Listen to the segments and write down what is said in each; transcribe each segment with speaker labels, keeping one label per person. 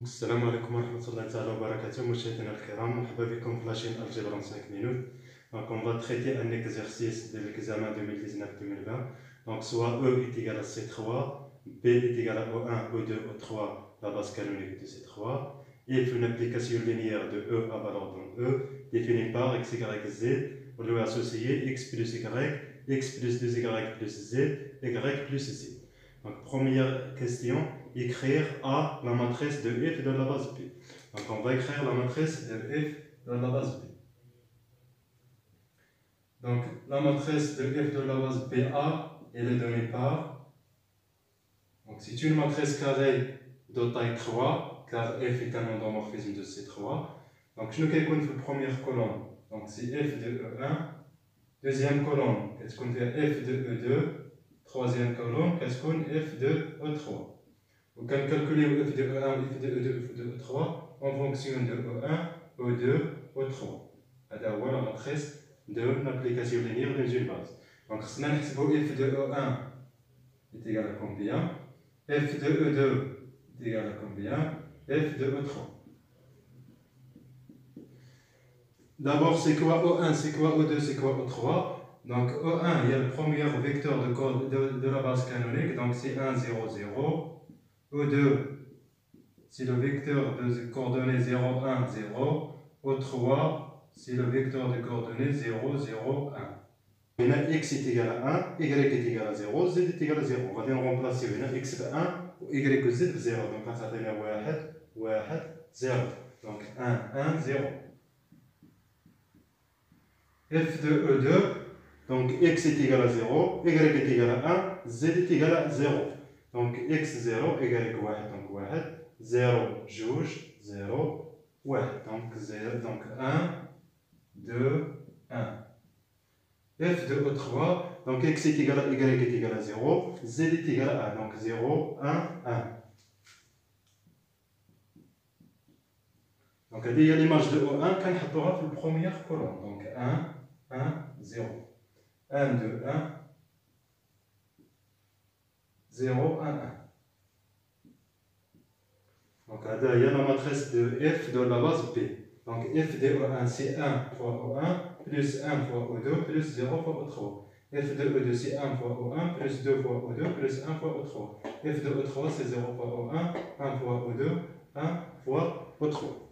Speaker 1: السلام عليكم ورحمة الله تعالى وبركاته مشاهدينا الكرام مرحبا بكم في لاشين الجبر en 5 minutes. Donc on va traiter un exercice de l'examen 2019-2020. Donc soit E est égal à C3, B est égal à O1, O2, O3, la base canonique de C3, et une application linéaire de E à valeur dans E définie par x, y, z, on lui associer x plus y, x plus 2y plus z, y plus z. Donc première question, écrire A la matrice de f de la base B. Donc on va écrire la matrice de f de la base B. Donc la matrice de f de la base BA, elle est donnée par. Donc c'est une matrice carrée de taille 3, car f est un endomorphisme de C3. Donc je vais faire la première colonne. Donc c'est f de E1. Deuxième colonne, qu'est-ce qu'on fait f de E2. Troisième colonne, qu'est-ce qu'on f de E3. On va calculer f de E1, f de E2, f de E3 en fonction de E1, E2, E3. C'est la matrice de l'application linéaire dans une base. Donc, si on f de E1 est égal à combien, f de E2 est égal à combien, f de E3. D'abord, c'est quoi E1, c'est quoi E2, c'est quoi E3. Donc, E1, il y a le premier vecteur de la base canonique, donc c'est 1, 0, 0. E2, c'est le vecteur de coordonnées 0, 1, 0. E3, c'est le vecteur de coordonnées 0, 0, 1. Maintenant, x est égal à 1, y est égal à 0, z est égal à 0. On va bien remplacer x de 1 ou y de z de 0. Donc, ça va donner 1, 1, 0. Donc, 1, 1, 0. f de E2, donc x est égal à 0, y est égal à 1, z est égal à 0. Donc x 0, y 1, donc 1, 0, juge, 0, 1. Donc 1, 2, 1. f de E3, donc x est égal à y est égal à 0, z est égal à 1, donc 0, 1, 1. Donc il y a l'image de E1 qu'on va dans la première colonne. Donc 1, 1, 0. 1, 2, 1. 0, 1, 1. Donc il y a la matrice de f de la base B. Donc f de E1 c'est 1 fois E1 plus 1 fois E2 plus 0 fois E3. f de E2 c'est 1 fois E1 plus 2 fois E2 plus 1 fois E3. f de E3 c'est 0 fois E1, 1 fois E2, 1 fois E3.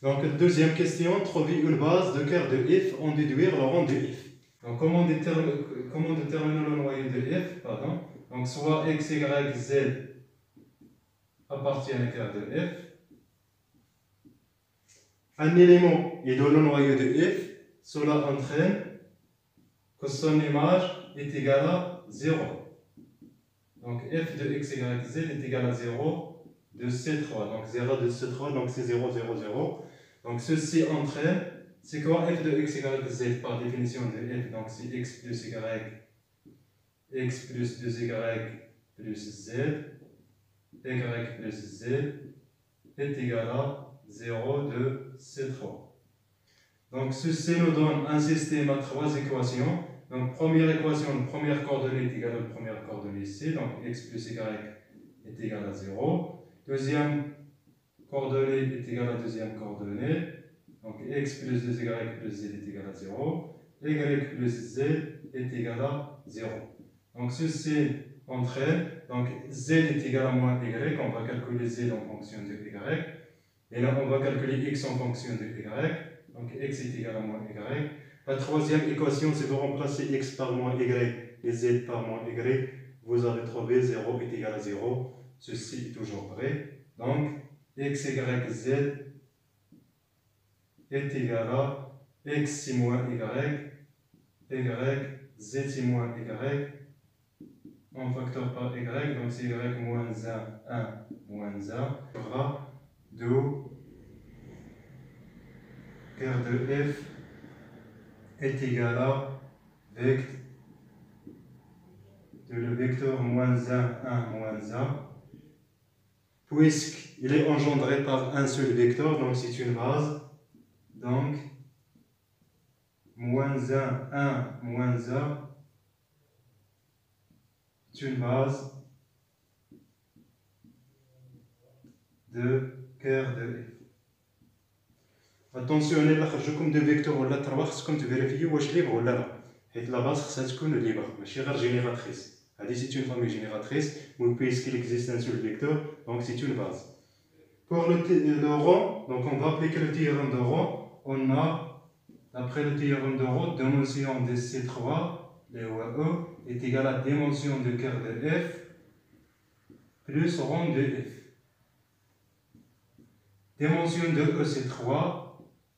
Speaker 1: Donc, deuxième question, trouver une base de cœur de f en déduire le rang de f. Donc, comment déterminer le noyau de f, pardon. Donc, soit x, y, z appartiennent au cœur de f. Un élément est dans le noyau de f, cela entraîne que son image est égale à 0. Donc, f de x, y, z est égal à 0 de C3. Donc, 0 de C3, donc c'est 0, 0, 0. Donc, ceci entraîne, c'est quoi f de x, y, z par définition de f? Donc, c'est x plus y, x plus 2y plus z, y plus z est égal à 0 de C3. Donc, ceci nous donne un système à trois équations. Donc, première équation, première coordonnée est égale à la première coordonnée ici. Donc, x plus y est égal à 0. Deuxième coordonnée est égale à la deuxième coordonnée. Donc, x plus 2y plus z est égal à 0. Y plus z est égal à 0. Donc, ceci entraîne. Donc, z est égal à moins y. On va calculer z en fonction de y. Et là, on va calculer x en fonction de y. Donc, x est égal à moins y. La troisième équation, c'est de remplacer x par moins y et z par moins y. Vous avez trouvé 0 est égal à 0. Ceci est toujours vrai. Donc, x, y, z est égal à x c'est moins y, z c'est moins y. On facteur par y, donc c'est y moins 1, 1, moins 1. Sera d'où cœur de f est égal à le vecteur moins 1, 1, moins 1. Puisque il est engendré par un seul vecteur, donc c'est une base. Donc, -1, 1, -1, c'est une base de cœur de F. Attention, il خرجوكم دو فيكتور ولا 3 خصكم تفيريفيو واش ليبر ولا لا حيت لا باز خصها تكون ليبر ماشي غير جينيراتريس. هذه سي اون فامي جينيراتريس puisqu'il existe un seul vecteur, donc c'est une base. Pour le rang, donc on va appliquer le théorème de rang. On a, après le théorème de rang, dimension de C3, le E, est égal à dimension de cœur de F plus rang de F. Dimension de E c'est 3.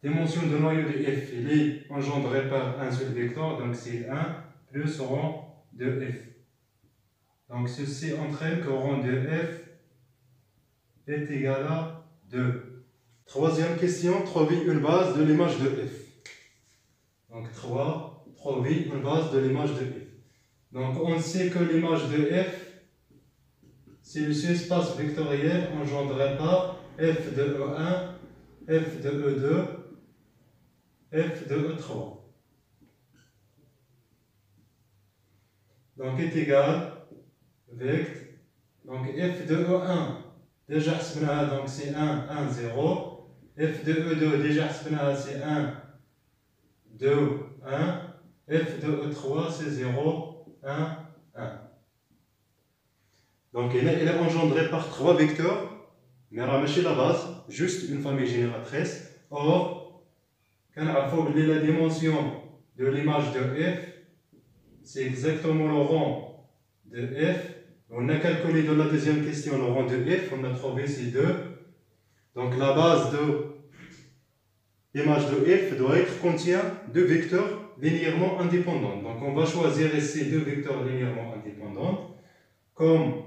Speaker 1: Dimension de noyau de F, il est engendré par un seul vecteur, donc c'est 1 plus rang de F. Donc ceci entraîne que rang de F est égal à 2. Troisième question, trouver une base de l'image de F. Donc 3, trouver une base de l'image de F. Donc on sait que l'image de F, c'est le espace vectoriel engendré par F de E1, F de E2, F de E3. Donc est égal vect. Donc F de E1, déjà donc c'est 1, 1, 0. F de E2, déjà c'est 1, 2, 1. F de E3, c'est 0, 1, 1. Donc il est engendré par 3 vecteurs, mais ramacher la base, juste une famille génératrice. Or, quand on a la dimension de l'image de F, c'est exactement le rang de F. On a calculé dans la deuxième question le rang de F, on a trouvé ces 2. Donc la base de l'image de F doit être contient 2 vecteurs linéairement indépendants. Donc on va choisir ces 2 vecteurs linéairement indépendants comme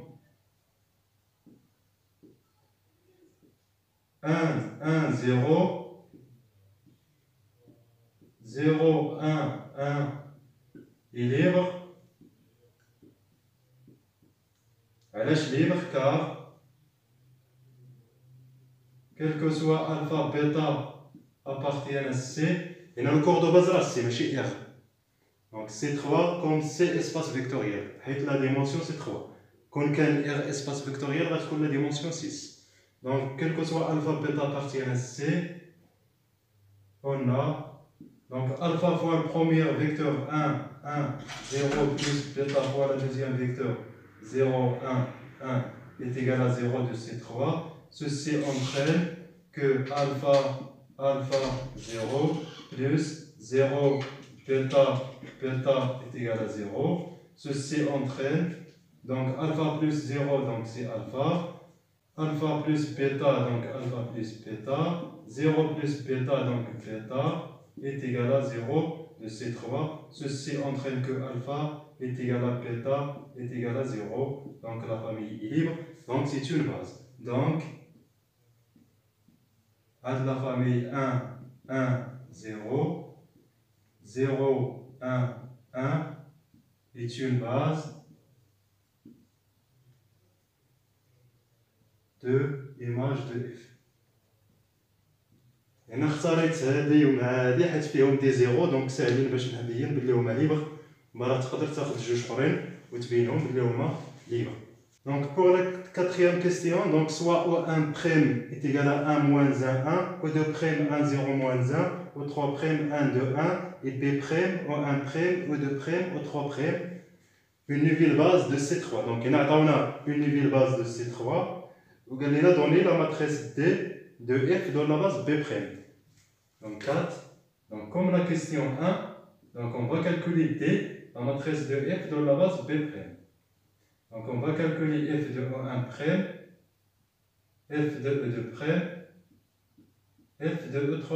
Speaker 1: 1, 1, 0, 0, 1, 1 est libre. علاش libre car quel que soit alpha, bêta appartiennent à C, et dans le corps de base c'est ماشي R. Donc C3 comme C espace vectoriel. La dimension c'est 3. Quand R espace vectoriel, غتكون la dimension 6. Donc quel que soit alpha, bêta appartiennent à C, on a donc alpha fois le premier vecteur 1, 1, 0 plus bêta fois le deuxième vecteur 0, 1, 1 est égal à 0 de C3. Ceci entraîne que alpha, alpha 0 plus 0 bêta, bêta est égal à 0. Ceci entraîne donc alpha plus 0, donc c'est alpha. Alpha plus bêta, donc alpha plus bêta. 0 plus bêta, donc bêta est égal à 0 de C3. Ceci entraîne que alpha est égal à bêta est égal à 0. Donc la famille est libre. Donc c'est une base. Donc, à la famille 1, 1, 0, 0, 1, 1 est une base de l'image de F. انا اختاريت هذه ومع هذه حيت فيهم دي زيرو دونك ساهلين باش نبين بلي هما ليبر مرات تقدر تاخذ جوج اخرين وتبينهم بلي هما ليبر. Donc pour la quatrième question, donc soit O1' est égal à 1 moins 1, 1, O2' 1, 0 moins 1, O3' 1, 2, 1 et P', O1', O2', O3', une nouvelle base de C3. Donc on a une nouvelle base de C3 où on a donné la matrice D de F dans la base B'. Donc 4. Donc comme la question 1, donc on va calculer D, la matrice de F dans la base B'. Donc on va calculer F de E1', F de E2', F de E3'.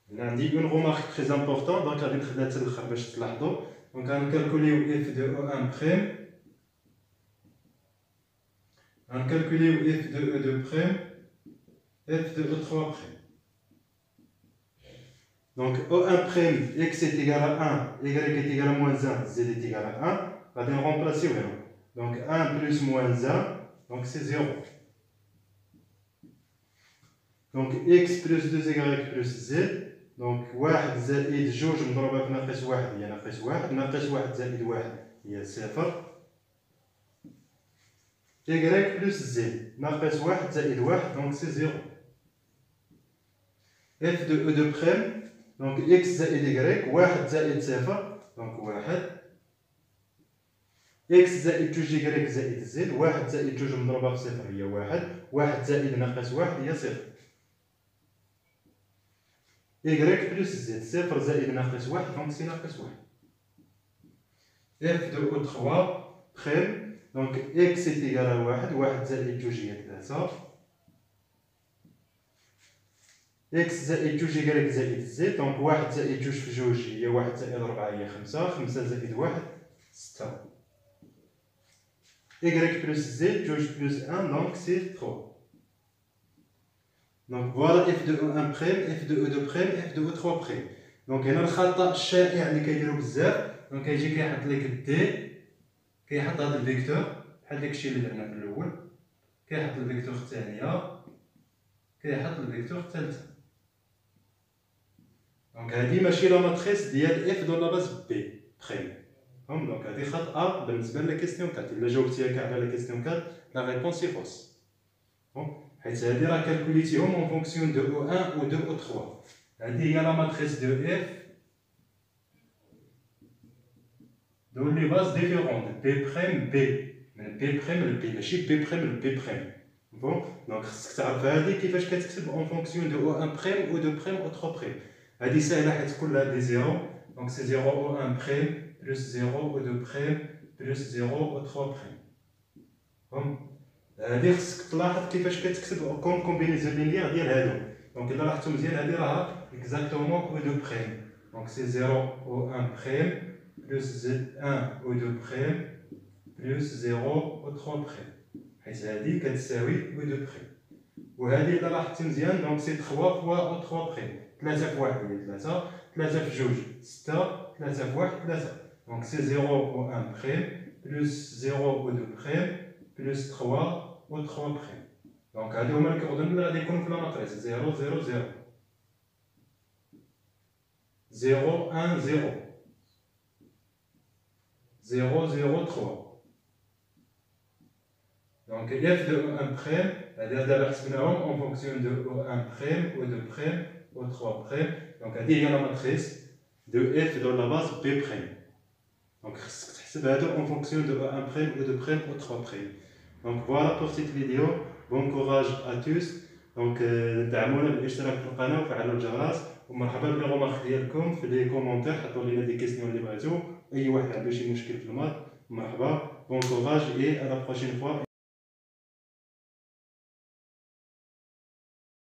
Speaker 1: On a dit une remarque très importante, donc on va calculer F de E1', on va calculer F de E2', F de E3'. Donc O1', x est égal à 1, y est égal à moins 1, z est égal à 1. On va bien remplacer. Donc 1 plus moins 1, donc c'est 0. Donc x plus 2y plus z, donc 1 زائد 2 مضروبة في ناقص 1 هي ناقص 1، ناقص 1 زائد 1 هي 0. y plus z, ناقص 1 زائد 1 donc c'est 0. f de e de prime, donc x زائد y، 1 زائد 0 donc 1. x زائد 2y زائد z، 1 زائد 2 مضروبة في 0 هي 1، 1 زائد ناقص 1 هي 0. y plus z، 0 زائد ناقص 1 donc c'est ناقص 1. f de o3 prime، donc x est égal à 1، 1 زائد 2 هي 3. x زائد 2y زائد z، donc 1 زائد 2 في 2 هي 1 زائد 4 هي 5، 5 زائد 1 6. y plus z, 2 plus 1 donc c'est 3. Donc voilà f de E1 prime, f de E2 prime, f de E3 prime. Donc هنا الخطأ الشائع اللي كيديرو بزاف، دونك كيجي كيحط لك دي، كيحط هذا الفيكتور بحال داكشي اللي درنا في الاول، كيحط الفيكتور الثانيه، كيحط الفيكتور الثالثه. دونك هادي ماشي لا ماتريس ديال اف دو لا باز بي بريم. فهم؟ دونك هادي خطأ بالنسبه لا كيستيون 4. الا جاوبتيها كاع على لا كيستيون 4 لا ريبونس سي فوس. حيت هادي راه كالكوليتيهم اون فونكسيون دو او 1 و دو او 3. هادي هي لا ماتريس دو اف دو لي باز ديفيرونت بي بريم بي، من بي بريم لبي ماشي بي بريم لبي بريم. بون دونك خصك تعرف هادي كيفاش كتكتب اون فونكسيون دو او 1 بريم و دو بريم او 3 بريم. هادي ساهله حيت كلها دي زيرو، دونك سي 0 او 1 بريم بلس 0 او 2 بريم بلس 0 او 3 بريم. فهم؟ هادي خصك تلاحظ كيفاش كتكتب كوم كومبينيزون لينيير ديال هادو. دونك الا لاحظتو مزيان هادي راها اكزاكتومون او 2 بريم، دونك سي 0 او 1 بريم بلس 1 او 2 بريم بلس 0 او 3 بريم، حيت هادي كتساوي او 2 بريم. وهادي الا لاحظتي مزيان دونك سي 3 فوا او 3 بريم، 3 في 1 هي 3، 3 في 2 6، 3 في 1 3، دونك سي 0 او 1 بريم بلس 0 او 2 بريم بلس 3 او 3 بريم. دونك هادو هما الكوردونات اللي غادي يكونوا في لا ماتريس 0 0 0 0 1 0 0 0 3. دونك f de 1 prime هادي دابا حسبناهم اون فونكسيون دو 1 prime و 2 prime و 3 prime. دونك هادي هي لا ماتريس دو f دو لا باز b prime. دونك خصك تحسب هادو اون فونكسيون دو 1 prime و 2 prime و 3 prime. دونك فوالا بور سيت فيديو. بون كوراج ا توس. دونك دعمونا بالاشتراك في القناه وفعلوا الجرس، ومرحبا بلي غومارك ديالكم في لي كومونتير، حطوا لينا دي كيسيون اللي بغيتو. اي واحد عنده شي مشكل في المات مرحبا. بون كوراج اي ا لا بروشين فوا.